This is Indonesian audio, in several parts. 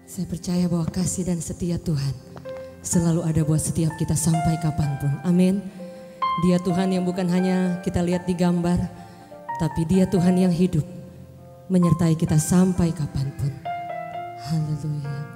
Saya percaya bahwa kasih dan setia Tuhan selalu ada buat setiap kita sampai kapanpun. Amin. Dia Tuhan yang bukan hanya kita lihat di gambar, tapi Dia Tuhan yang hidup menyertai kita sampai kapanpun. Haleluya.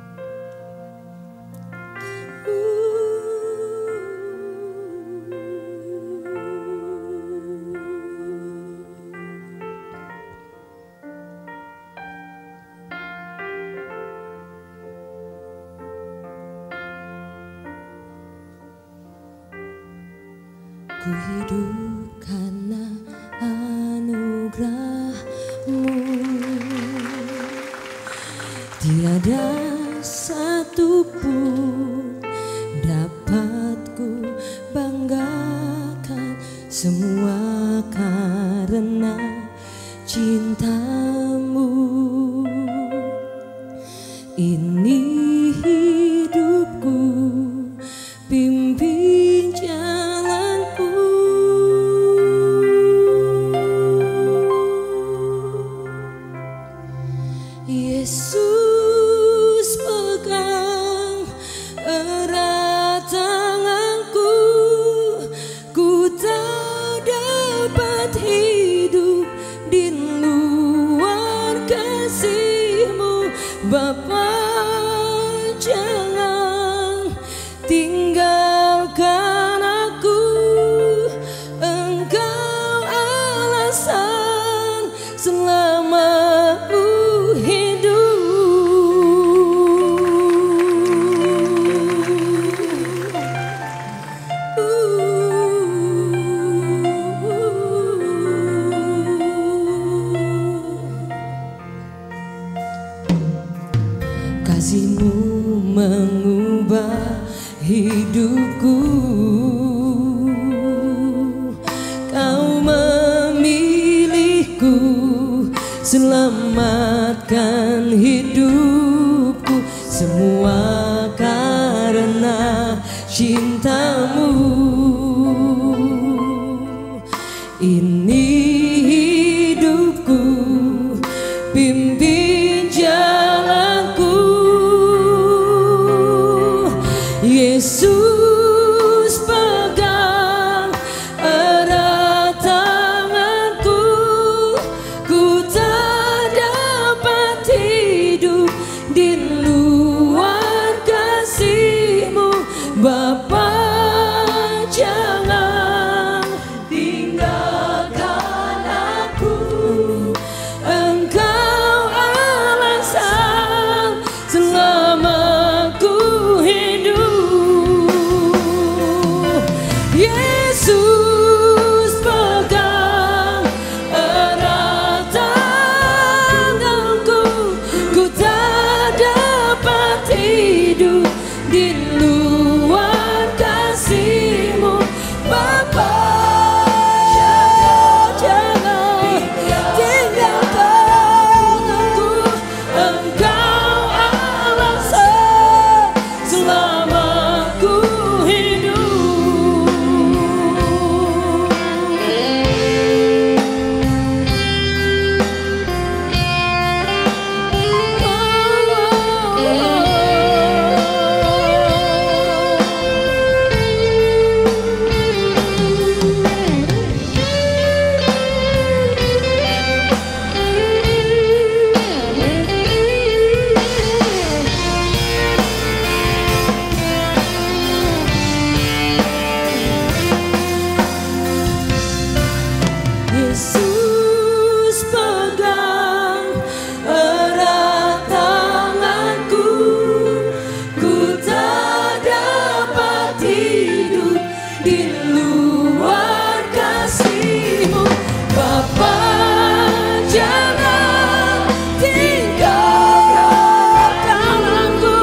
Ku hidup karena anugerah-Mu, tiada satu pun dapat ku banggakan, semua karena cinta-Mu. Ini hidupku, pimpin jalanku. Yesus pegang erat tanganku, ku tak dapat hidup di luar kasih-Mu. Bapa, jangan tinggalkan aku, Engkau alasan selama ku hidup. Kasih-Mu mengubah hidupku, Kau memilihku, selamatkan hidupku, semua karena cinta-Mu. Ini hidupku, pimpin jalanku. Yesus pegang erat tanganku, ku tak dapat hidup di luar kasih-Mu. Bapa, jangan tinggalkan aku, Engkau alasan selama ku hidup. Yesus pegang erat tanganku, ku tak dapat hidup di luar kasih-Mu. Bapa, jangan tinggalkan aku, Engkau alasan selama ku hidup. Yesus pegang erat tanganku, ku tak dapat hidup di luar kasih-Mu. Bapa, jangan tinggalkan aku,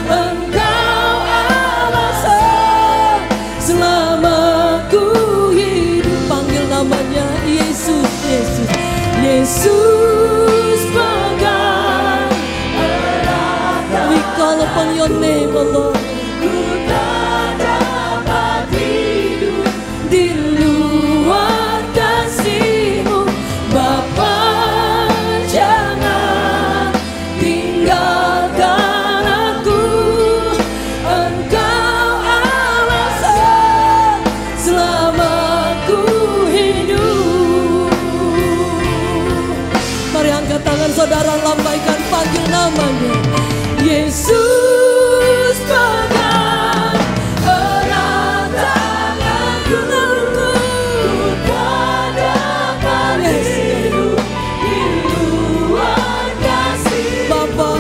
Engkau alasan selama ku hidup. Panggil namanya Yesus, Yesus, Yesus pegang erat tanganku. We call upon your name, O Lord. Ku tak dapat hidup di luar kasih-Mu. Bapa, jangan tinggalkan namanya. Yesus pegang erat tanganku, katakan hidup di luar kasih. Bapa,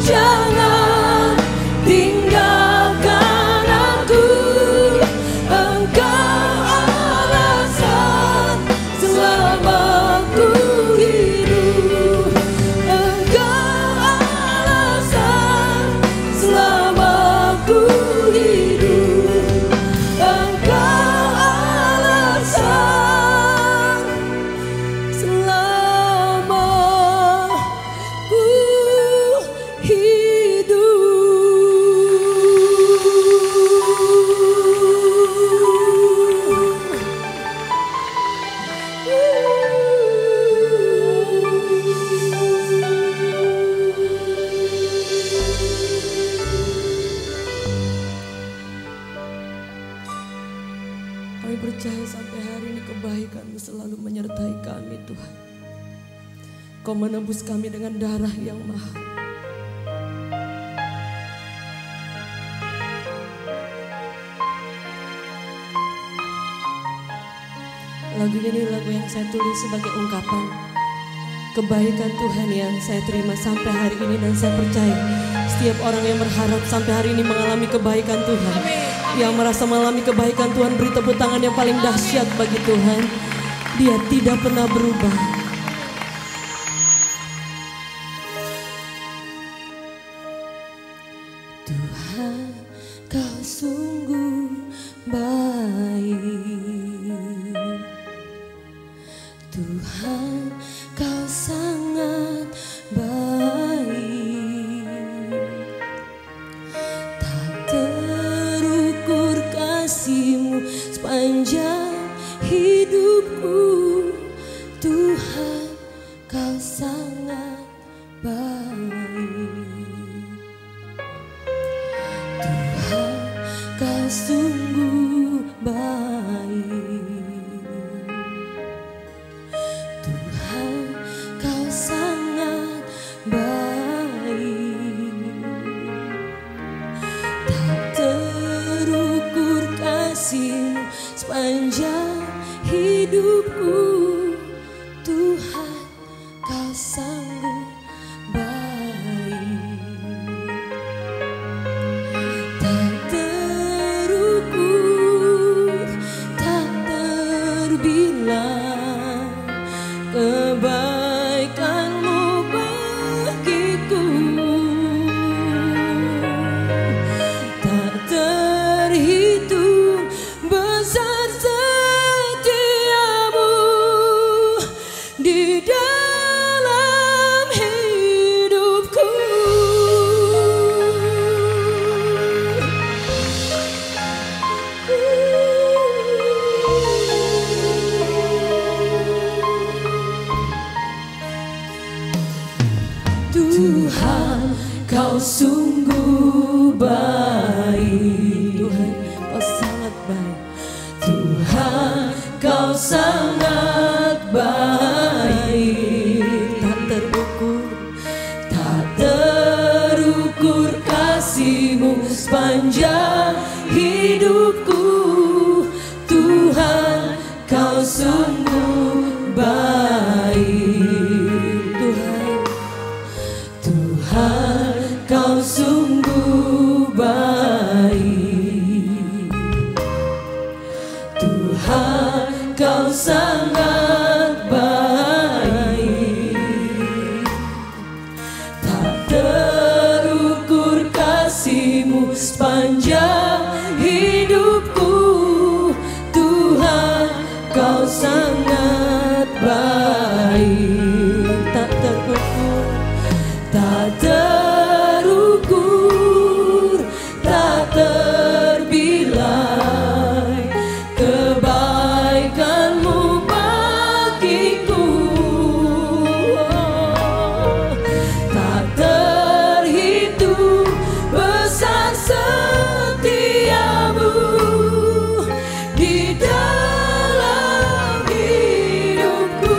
jangan tinggalkan aku. Engkau alasan selama ku hidup. Engkau alasan selama ku hidup. Engkau alasan selama ku hidup. Kami percaya sampai hari ini kebaikan-Mu selalu menyertai kami, Tuhan. Kau menebus kami dengan darah yang mahal. Lagu ini lagu yang saya tulis sebagai ungkapan kebaikan Tuhan yang saya terima sampai hari ini, dan saya percaya setiap orang yang berharap sampai hari ini mengalami kebaikan Tuhan. Yang merasa mengalami kebaikan Tuhan, beri tepuk tangan yang paling dahsyat bagi Tuhan. Dia tidak pernah berubah. Tuhan, Kau sungguh baik. Tuhan, Kau sangat baik. Tak terukur kasih-Mu sepanjang hidupku. Tuhan, Kau sangat baik. Tuhan, Kau sungguh baik. Tuhan, Kau sangat baik. Tak terukur kasih-Mu sepanjang hidupku. Tuhan, Kau sanggup baik. Tak terukur, tak terbilang kebaikan-Mu bagiku. Tak terhitung besar setiamu di dalam hidupku. Tuhan, Kau sungguh baik. Tuhan, Kau sangat baik. Tuhan, Kau sangat baik. Tak terukur, tak terukur kasih-Mu sepanjang hidupku. Tuhan, Kau sungguh baik. Tuhan, Tuhan, Kau sungguh baik. Tuhan, Kau sangat baik. Tak terukur kasih-Mu sepanjang hidupku. Tuhan, Kau sangat baik. Tak terukur, tak terukur, tak terbilang kebaikan-Mu bagiku. Tak terhitung besar setiamu di dalam hidupku.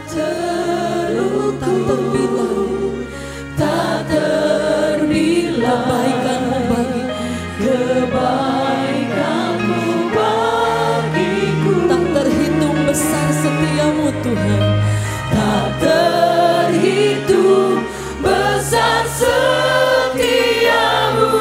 terbilang, tak terbilang kebaikan-Mu bagi kebaikan-Mu bagiku, tak terhitung besar setiamu Tuhan, tak terhitung besar setiamu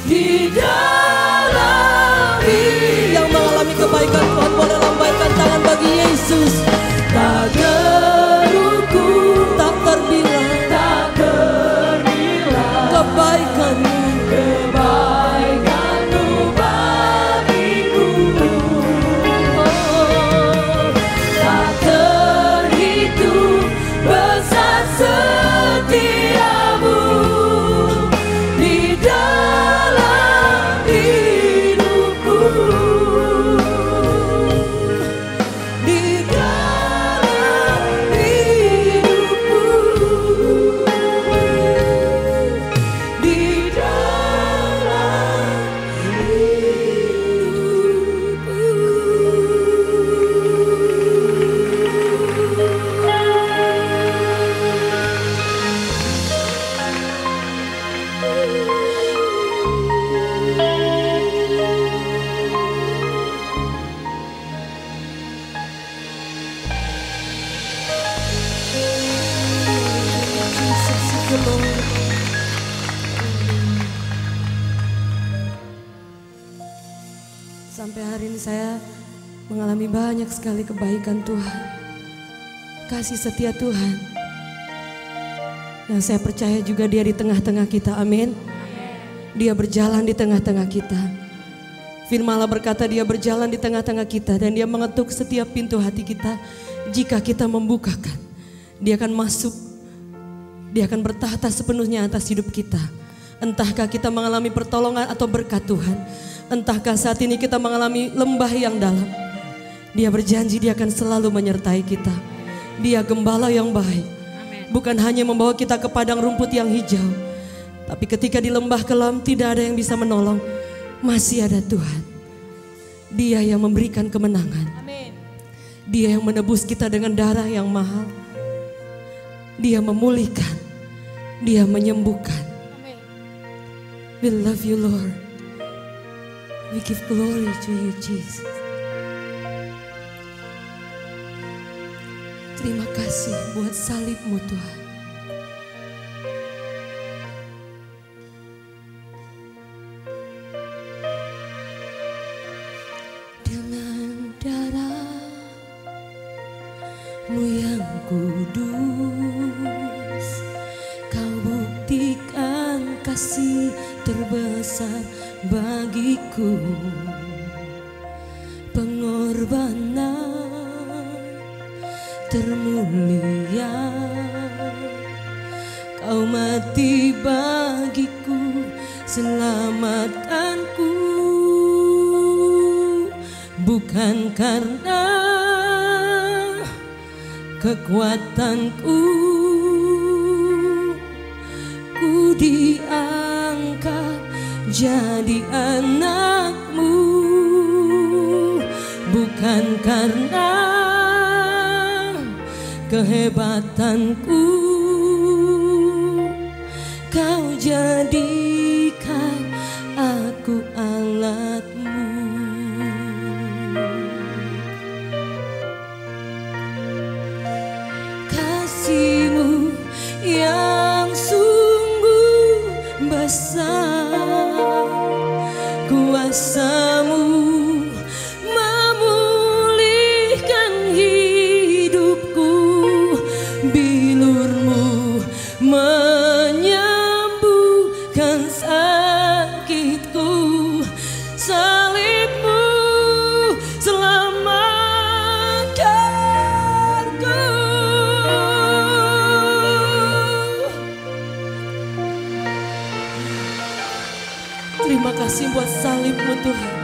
di dalam hidup. Yang mengalami kebaikan Tuhan boleh lambaikan tangan bagi Yesus. Tak terukur, tak terbilang, tak terbilang kebaikan-Mu, kebaikan-Mu bagiku. Oh, tak terhitung besar setiamu di dalam hidupku, di dalam hidupku, di dalam Sampai hari ini saya mengalami banyak sekali kebaikan Tuhan, kasih setia Tuhan, yang saya percaya juga Dia di tengah-tengah kita. Amin. Dia berjalan di tengah-tengah kita. Firman Allah berkata Dia berjalan di tengah-tengah kita dan Dia mengetuk setiap pintu hati kita. Jika kita membukakan, Dia akan masuk, Dia akan bertahta sepenuhnya atas hidup kita. Entahkah kita mengalami pertolongan atau berkat Tuhan, entahkah saat ini kita mengalami lembah yang dalam, Dia berjanji Dia akan selalu menyertai kita. Dia gembala yang baik. Amen. Bukan hanya membawa kita ke padang rumput yang hijau, tapi ketika di lembah kelam tidak ada yang bisa menolong, masih ada Tuhan. Dia yang memberikan kemenangan. Amen. Dia yang menebus kita dengan darah yang mahal. Dia memulihkan, Dia menyembuhkan. Amen. We love you Lord. We give glory to you Jesus. Terima kasih buat salib-Mu Tuhan. Dengan darah-Mu yang kudus, Kau buktikan kasih terbesar bagiku. Pengorbanan termulia, Kau mati bagiku, selamatkanku. Bukan karena kekuatanku ku diangkat jadi anak-Mu, bukan karena kehebatanku Kau jadikan aku alat-Mu. Kasih-Mu yang sungguh besar, kuasa-Mu memulihkan hidupku, bilur-Mu menyembuhkan sakitku, salib-Mu selamatkanku. Terima kasih buat salib-Mu Tuhan.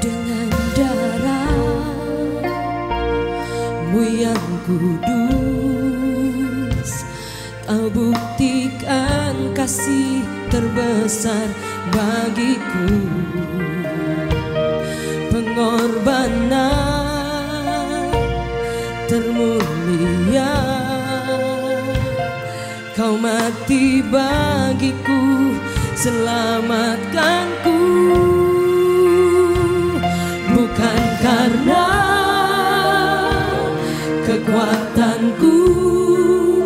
Dengan darah-Mu yang kudus, terbesar bagiku, pengorbanan termulia. Kau mati bagiku, selamatkanku. Bukan karena kekuatanku,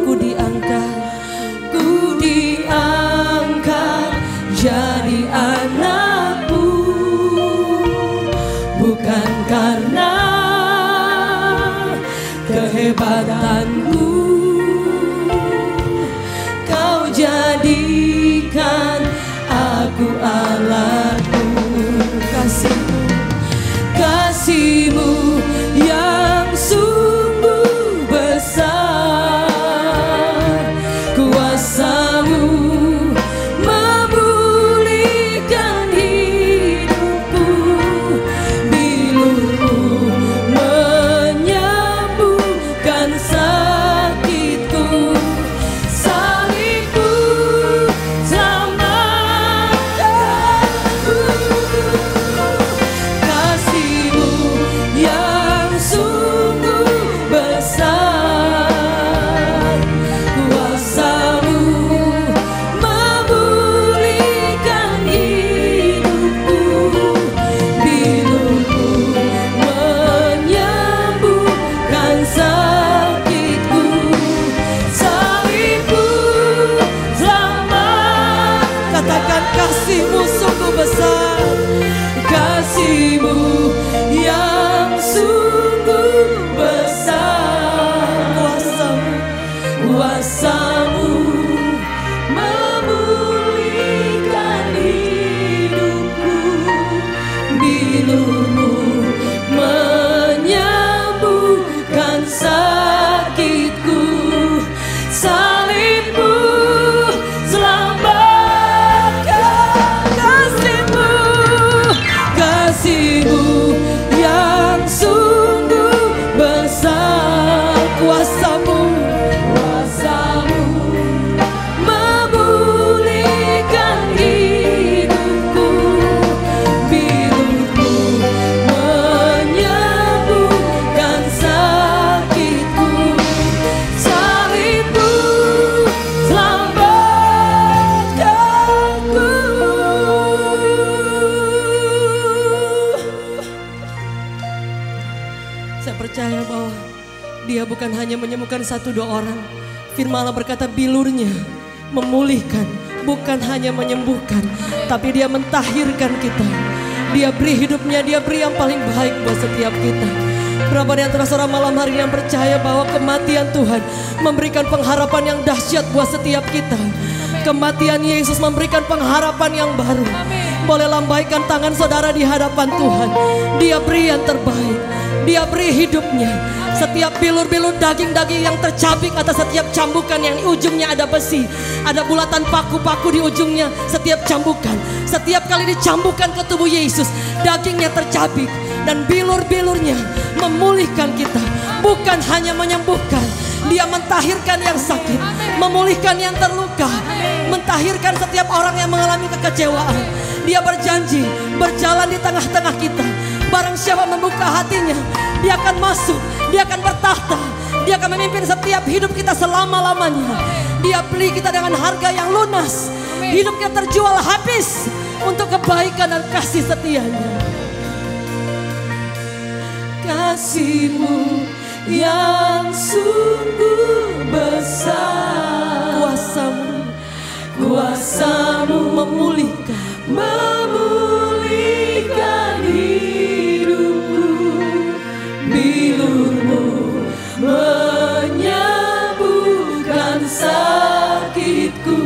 ku diangkat jadi anakmu. Bukan karena kehebatanku, kau jadikan aku alatmu. Kasihmu yang sungguh besar, kuasamu memulihkan hidupku, bilurmu menyembuhkan sakitku, salibmu selamatkanku. Kasihmu yang sungguh besar, kuasamu memulihkan hidupku, bilurmu menyembuhkan sakitku, salibmu selamat. Katakan kasihmu sungguh besar, kasihmu yang sungguh besar, kuasamu memulihkan hidupku, bilurmu menyembuhkan sakitku, salibmu selamatkan. Kasihmu yang sungguh besar, kuasamu memulihkan hidupku, bilurmu menyembuhkan sakitku, salibmu selamatkanku. Saya percaya bahwa Dia bukan hanya menyembuhkan satu dua orang. Firman Allah berkata bilurnya memulihkan, bukan hanya menyembuhkan, tapi Dia mentahirkan kita. Dia beri hidupnya, Dia beri yang paling baik buat setiap kita. Berapa di antara saudara malam hari yang percaya bahwa kematian Tuhan memberikan pengharapan yang dahsyat buat setiap kita. Kematian Yesus memberikan pengharapan yang baru. Boleh lambaikan tangan saudara di hadapan Tuhan. Dia beri yang terbaik, Dia beri hidupnya. Setiap bilur-bilur daging-daging yang tercabik atas setiap cambukan yang di ujungnya ada besi, ada bulatan paku-paku di ujungnya setiap cambukan. Setiap kali dicambukkan ke tubuh Yesus, dagingnya tercabik dan bilur-bilurnya memulihkan kita. Bukan hanya menyembuhkan, Dia mentahirkan yang sakit, memulihkan yang terluka, mentahirkan setiap orang yang mengalami kekecewaan. Dia berjanji berjalan di tengah-tengah kita. Barang siapa membuka hatinya, Dia akan masuk, Dia akan bertahta, Dia akan memimpin setiap hidup kita selama-lamanya. Dia beli kita dengan harga yang lunas. Hidup kita terjual habis untuk kebaikan dan kasih setianya. Kasihmu yang sungguh besar, kuasamu memulihkan hidupku, bilurmu menyembuhkan sakitku,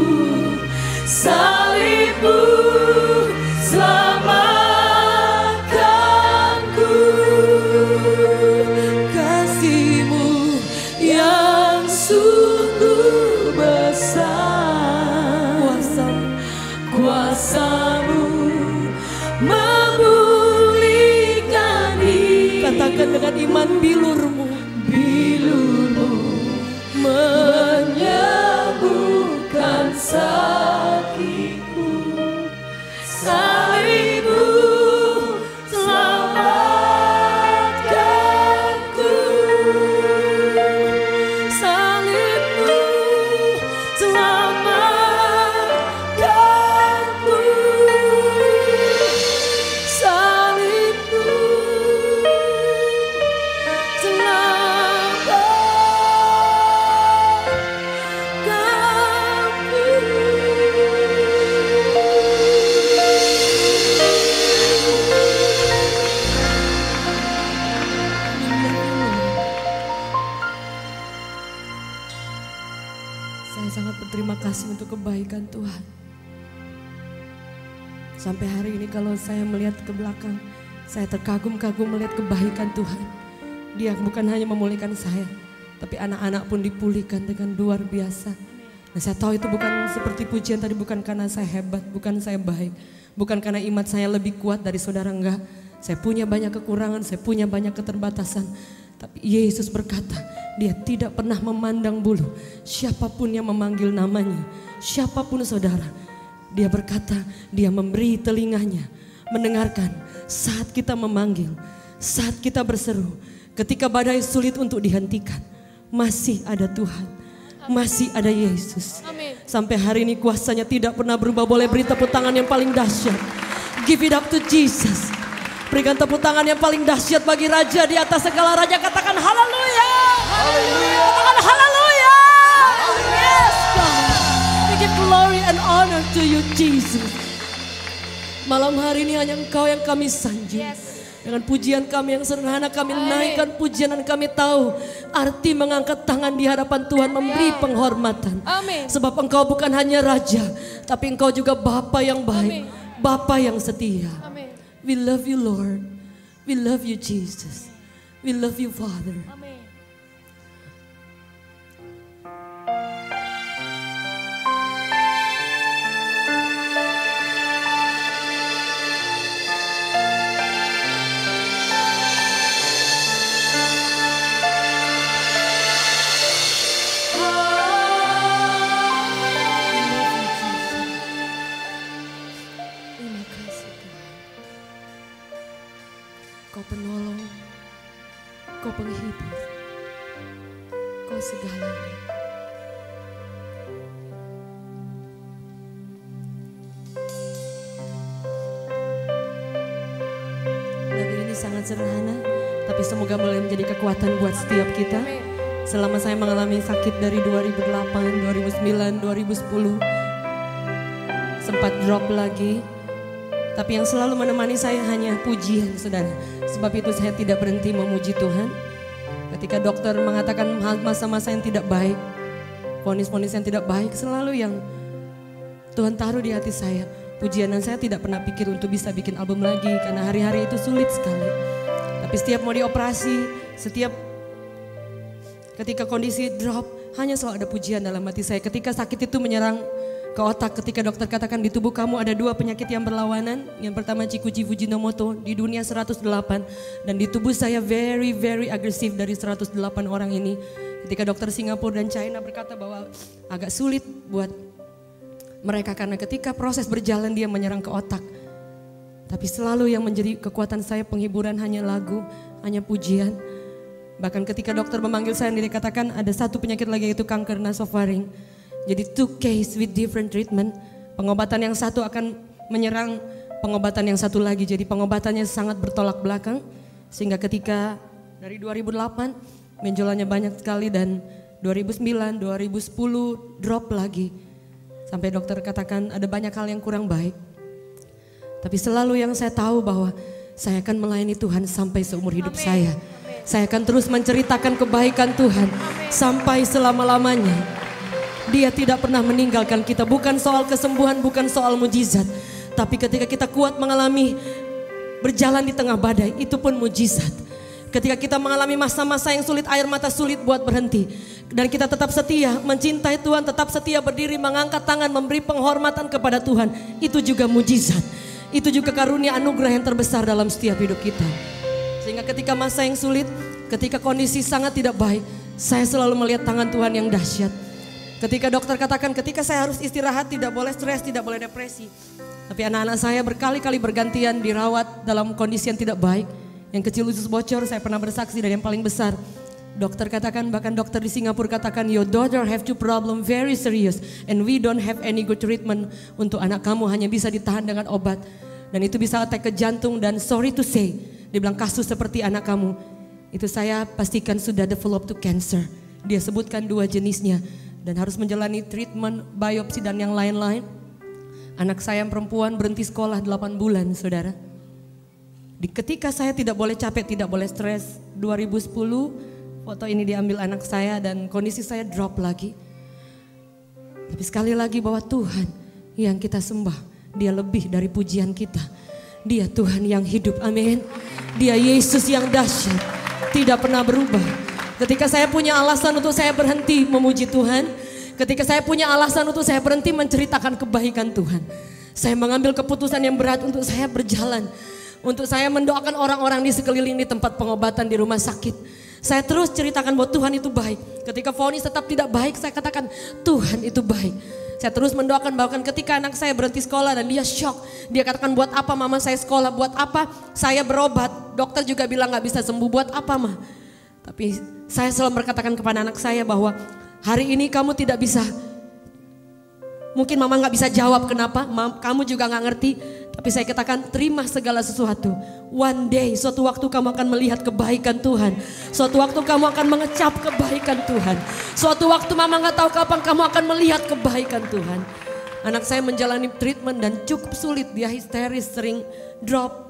salibmu selamatkanku. Kasihmu yang sungguh besar, kuasamu memulihkan hidupku. Katakan dengan iman, bilurmu menyembuhkan sakitku, Saya sangat berterima kasih untuk kebaikan Tuhan. Sampai hari ini kalau saya melihat ke belakang, saya terkagum-kagum melihat kebaikan Tuhan. Dia bukan hanya memulihkan saya, tapi anak-anak pun dipulihkan dengan luar biasa. Nah, saya tahu itu bukan seperti pujian tadi, bukan karena saya hebat, bukan saya baik, bukan karena iman saya lebih kuat dari saudara, enggak. Saya punya banyak kekurangan, saya punya banyak keterbatasan. Tapi Yesus berkata, dia tidak pernah memandang bulu. Siapapun yang memanggil namanya, siapapun saudara, dia berkata, dia memberi telinganya, mendengarkan saat kita memanggil, saat kita berseru. Ketika badai sulit untuk dihentikan, masih ada Tuhan, masih ada Yesus. Amin. Sampai hari ini kuasanya tidak pernah berubah. Boleh beri tepuk tangan yang paling dahsyat. Give it up to Jesus. Berikan tepuk tangan yang paling dahsyat bagi Raja di atas segala raja. Katakan haleluya. Haleluya. Katakan haleluya. Yes God. We give glory and honor to you Jesus. Malam hari ini hanya Engkau yang kami sanjung. Dengan pujian kami yang sederhana kami naikkan pujian, dan kami tahu arti mengangkat tangan di hadapan Tuhan, memberi penghormatan. Amin. Sebab Engkau bukan hanya Raja, tapi Engkau juga Bapa yang baik, Bapa yang setia. Amin. We love you Lord, we love you Jesus, we love you Father. Amin. Kau penolong, Kau penghibur, Kau segalanya. Lagu ini sangat sederhana, tapi semoga boleh menjadi kekuatan buat setiap kita. Selama saya mengalami sakit dari 2008, 2009, 2010, sempat drop lagi. Tapi yang selalu menemani saya hanya pujian, saudara. Sebab itu saya tidak berhenti memuji Tuhan. Ketika dokter mengatakan masa-masa yang tidak baik, vonis-vonis yang tidak baik, selalu yang Tuhan taruh di hati saya, pujian. Dan saya tidak pernah pikir untuk bisa bikin album lagi, karena hari-hari itu sulit sekali. Tapi setiap mau dioperasi, setiap ketika kondisi drop, hanya selalu ada pujian dalam hati saya. Ketika sakit itu menyerang ke otak, ketika dokter katakan di tubuh kamu ada 2 penyakit yang berlawanan. Yang pertama Chikuchi Fujimoto, di dunia 108. Dan di tubuh saya very agresif dari 108 orang ini. Ketika dokter Singapura dan China berkata bahwa agak sulit buat mereka, karena ketika proses berjalan dia menyerang ke otak. Tapi selalu yang menjadi kekuatan saya penghiburan hanya lagu, hanya pujian. Bahkan ketika dokter memanggil saya, dia katakan ada 1 penyakit lagi, yaitu kanker nasofaring. Jadi 2 case with different treatment. Pengobatan yang satu akan menyerang pengobatan yang satu lagi. Jadi pengobatannya sangat bertolak belakang. Sehingga ketika dari 2008 benjolannya banyak sekali, dan 2009, 2010 drop lagi. Sampai dokter katakan ada banyak hal yang kurang baik. Tapi selalu yang saya tahu bahwa saya akan melayani Tuhan sampai seumur hidup saya. Saya akan terus menceritakan kebaikan Tuhan sampai selama-lamanya. Dia tidak pernah meninggalkan kita. Bukan soal kesembuhan, bukan soal mujizat. Tapi ketika kita kuat mengalami berjalan di tengah badai, itu pun mujizat. Ketika kita mengalami masa-masa yang sulit, air mata sulit buat berhenti. Dan kita tetap setia, mencintai Tuhan, tetap setia berdiri, mengangkat tangan, memberi penghormatan kepada Tuhan. Itu juga mujizat. Itu juga karunia anugerah yang terbesar dalam setiap hidup kita. Sehingga ketika masa yang sulit, ketika kondisi sangat tidak baik, saya selalu melihat tangan Tuhan yang dahsyat. Ketika dokter katakan ketika saya harus istirahat, tidak boleh stres, tidak boleh depresi. Tapi anak-anak saya berkali-kali bergantian dirawat dalam kondisi yang tidak baik. Yang kecil usus bocor, saya pernah bersaksi, dan yang paling besar. Dokter katakan, bahkan dokter di Singapura katakan, your daughter have 2 problem very serious. And we don't have any good treatment untuk anak kamu, hanya bisa ditahan dengan obat. Dan itu bisa attack ke jantung, dan sorry to say, dibilang kasus seperti anak kamu. Itu saya pastikan sudah develop to cancer. Dia sebutkan 2 jenisnya. Dan harus menjalani treatment, biopsi dan yang lain-lain. Anak saya yang perempuan berhenti sekolah 8 bulan, saudara. Ketika saya tidak boleh capek, tidak boleh stres, 2010 foto ini diambil anak saya dan kondisi saya drop lagi. Tapi sekali lagi bahwa Tuhan yang kita sembah, Dia lebih dari pujian kita. Dia Tuhan yang hidup, amin. Dia Yesus yang dahsyat, tidak pernah berubah. Ketika saya punya alasan untuk saya berhenti memuji Tuhan, ketika saya punya alasan untuk saya berhenti menceritakan kebaikan Tuhan, saya mengambil keputusan yang berat untuk saya berjalan, untuk saya mendoakan orang-orang di sekeliling di tempat pengobatan di rumah sakit. Saya terus ceritakan bahwa Tuhan itu baik. Ketika vonis tetap tidak baik, saya katakan Tuhan itu baik. Saya terus mendoakan, bahkan ketika anak saya berhenti sekolah dan dia shock. Dia katakan, buat apa mama saya sekolah, buat apa saya berobat. Dokter juga bilang gak bisa sembuh, buat apa mah. Tapi saya selalu berkatakan kepada anak saya bahwa hari ini kamu tidak bisa. Mungkin mama gak bisa jawab kenapa, kamu juga gak ngerti. Tapi saya katakan terima segala sesuatu. One day suatu waktu kamu akan melihat kebaikan Tuhan. Suatu waktu kamu akan mengecap kebaikan Tuhan. Suatu waktu mama gak tahu kapan kamu akan melihat kebaikan Tuhan. Anak saya menjalani treatment dan cukup sulit. Dia histeris, sering drop.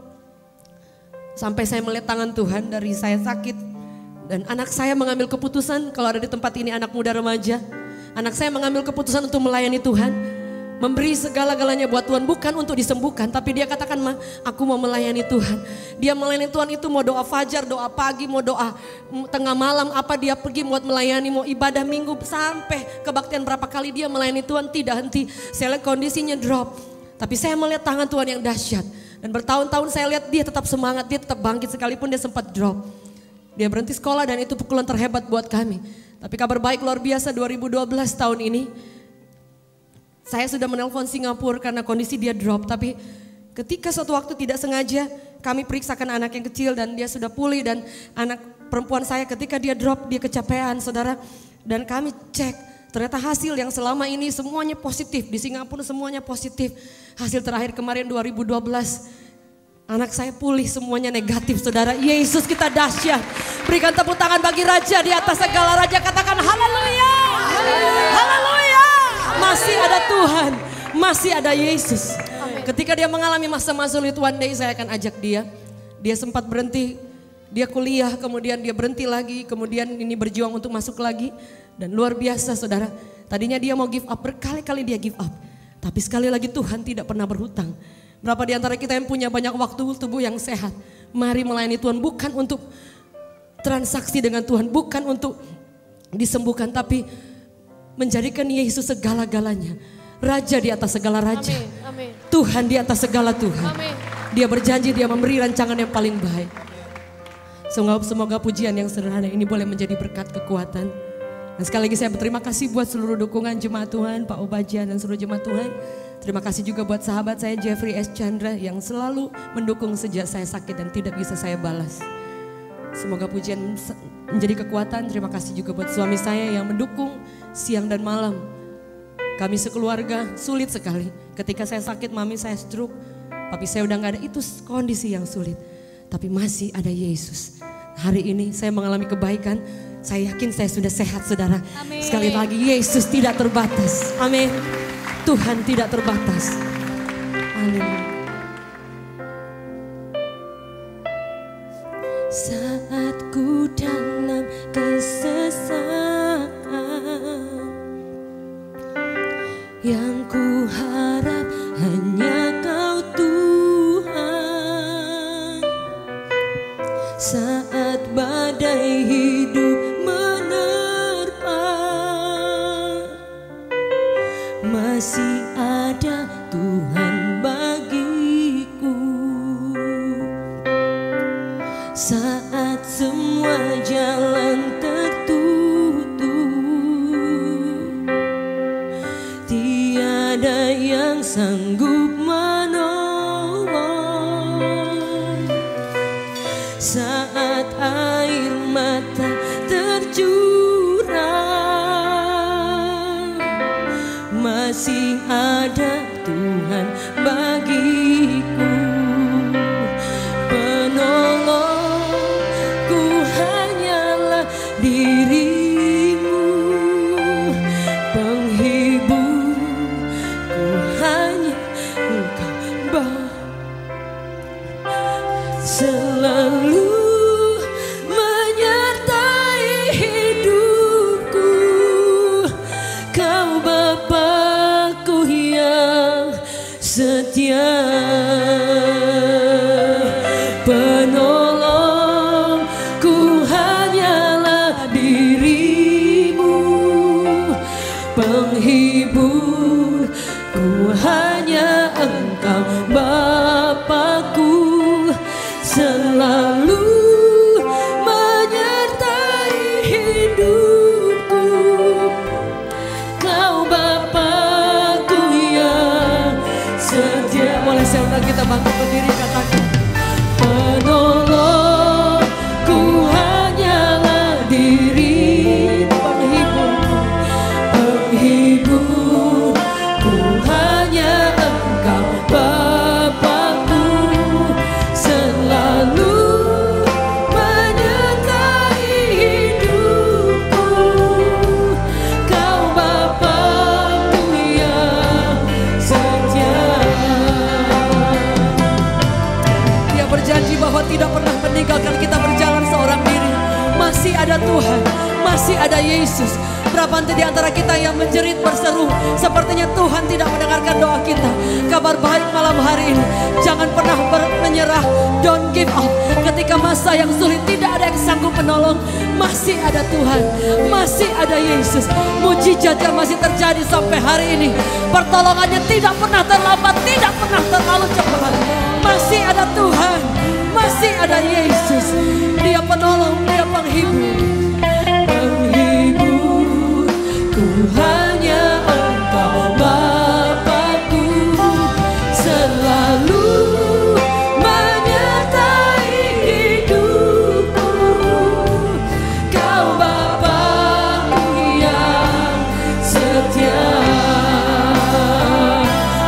Sampai saya melihat tangan Tuhan dari saya sakit. Dan anak saya mengambil keputusan, kalau ada di tempat ini anak muda remaja. Anak saya mengambil keputusan untuk melayani Tuhan. Memberi segala-galanya buat Tuhan, bukan untuk disembuhkan, tapi dia katakan, "Ma, aku mau melayani Tuhan." Dia melayani Tuhan itu mau doa fajar, doa pagi, mau doa tengah malam, apa dia pergi buat melayani, mau ibadah minggu sampai kebaktian berapa kali dia melayani Tuhan tidak henti. Saya lihat kondisinya drop, tapi saya melihat tangan Tuhan yang dahsyat. Dan bertahun-tahun saya lihat dia tetap semangat, dia tetap bangkit sekalipun dia sempat drop. Dia berhenti sekolah dan itu pukulan terhebat buat kami. Tapi kabar baik luar biasa 2012 tahun ini. Saya sudah menelpon Singapura karena kondisi dia drop. Tapi ketika suatu waktu tidak sengaja kami periksakan anak yang kecil dan dia sudah pulih. Dan anak perempuan saya ketika dia drop dia kecapean saudara. Dan kami cek ternyata hasil yang selama ini semuanya positif. Di Singapura semuanya positif. Hasil terakhir kemarin 2012 anak saya pulih semuanya negatif saudara. Yesus kita dahsyat. Berikan tepuk tangan bagi Raja di atas segala raja. Katakan haleluya. Haleluya. Masih ada Tuhan, masih ada Yesus. Ketika dia mengalami masa-masa sulit, one day saya akan ajak dia. Dia sempat berhenti, dia kuliah, kemudian dia berhenti lagi, kemudian ini berjuang untuk masuk lagi. Dan luar biasa saudara, tadinya dia mau give up, berkali-kali dia give up. Tapi sekali lagi Tuhan tidak pernah berhutang. Berapa di antara kita yang punya banyak waktu, tubuh yang sehat. Mari melayani Tuhan, bukan untuk transaksi dengan Tuhan, bukan untuk disembuhkan, tapi menjadikan Yesus segala-galanya. Raja di atas segala raja. Amin, amin. Tuhan di atas segala Tuhan. Amin. Dia berjanji dia memberi rancangan yang paling baik. Semoga pujian yang sederhana ini boleh menjadi berkat kekuatan. Dan sekali lagi saya berterima kasih buat seluruh dukungan jemaat Tuhan, Pak Obaja dan seluruh jemaat Tuhan. Terima kasih juga buat sahabat saya Jeffrey S. Chandra yang selalu mendukung sejak saya sakit dan tidak bisa saya balas. Semoga pujian menjadi kekuatan. Terima kasih juga buat suami saya yang mendukung siang dan malam. Kami sekeluarga sulit sekali. Ketika saya sakit, mami saya stroke. Papi saya udah gak ada, itu kondisi yang sulit. Tapi masih ada Yesus. Hari ini saya mengalami kebaikan. Saya yakin saya sudah sehat saudara. Amin. Sekali lagi Yesus tidak terbatas. Amin. Tuhan tidak terbatas. Haleluya. Saat ku dalam kesesakan, yang ku harap hanya Kau Tuhan. Saat badai hidup menerpa, masih ada Tuhan bagiku. Saat semua jalan tertutup, tiada yang sanggup menolong. Saat air mata tercurah, masih ada Tuhan bagiku. Penolongku hanyalah dirimu, penghiburku hanya Engkau. Selalu menyertai hidupku, Kau Bapa penghibur, ku hanya Engkau Bapa-Ku, selalu menyertai hidupku. Kau Bapa-Ku yang setia. Boleh saya undang kita bangkit berdiri, katakan penolongku hanyalah diri, penghibur, ku hanya Engkau Bapa-Ku, selalu menyertai hidupku. Kau Bapa-Ku yang setia. Dia berjanji bahwa tidak pernah meninggalkan kita berjalan seorang diri. Masih ada Tuhan, masih ada Yesus. Berapa di antara kita yang menjerit berseru, sepertinya Tuhan tidak mendengarkan doa kita. Kabar baik malam hari ini, jangan pernah menyerah. Don't give up. Ketika masa yang sulit tidak ada yang sanggup menolong, masih ada Tuhan, masih ada Yesus. Mujizat yang masih terjadi sampai hari ini. Pertolongannya tidak pernah terlambat, tidak pernah terlalu cepat. Masih ada Tuhan, masih ada Yesus. Dia penolong, dia penghibur. Ku hanya Engkau Bapa-Ku, selalu menyertai hidupku. Kau Bapa-Ku yang setia.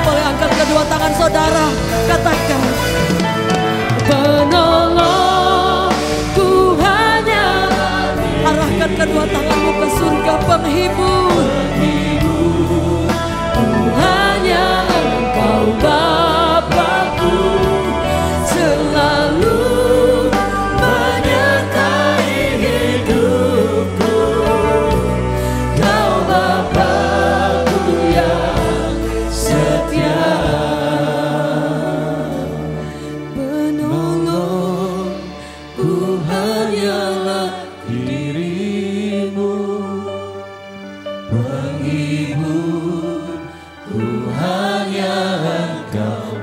Boleh angkat kedua tangan saudara, katakan penolongku hanya. Arahkan kedua tanganmu ke surga, penghibur, ku hanya Engkau Bapa-Ku, selalu menyertai hidupku. Kau Bapa-Ku yang setia. Penolongku hanyalah dirimu, penghibur, ku hanya Engkau.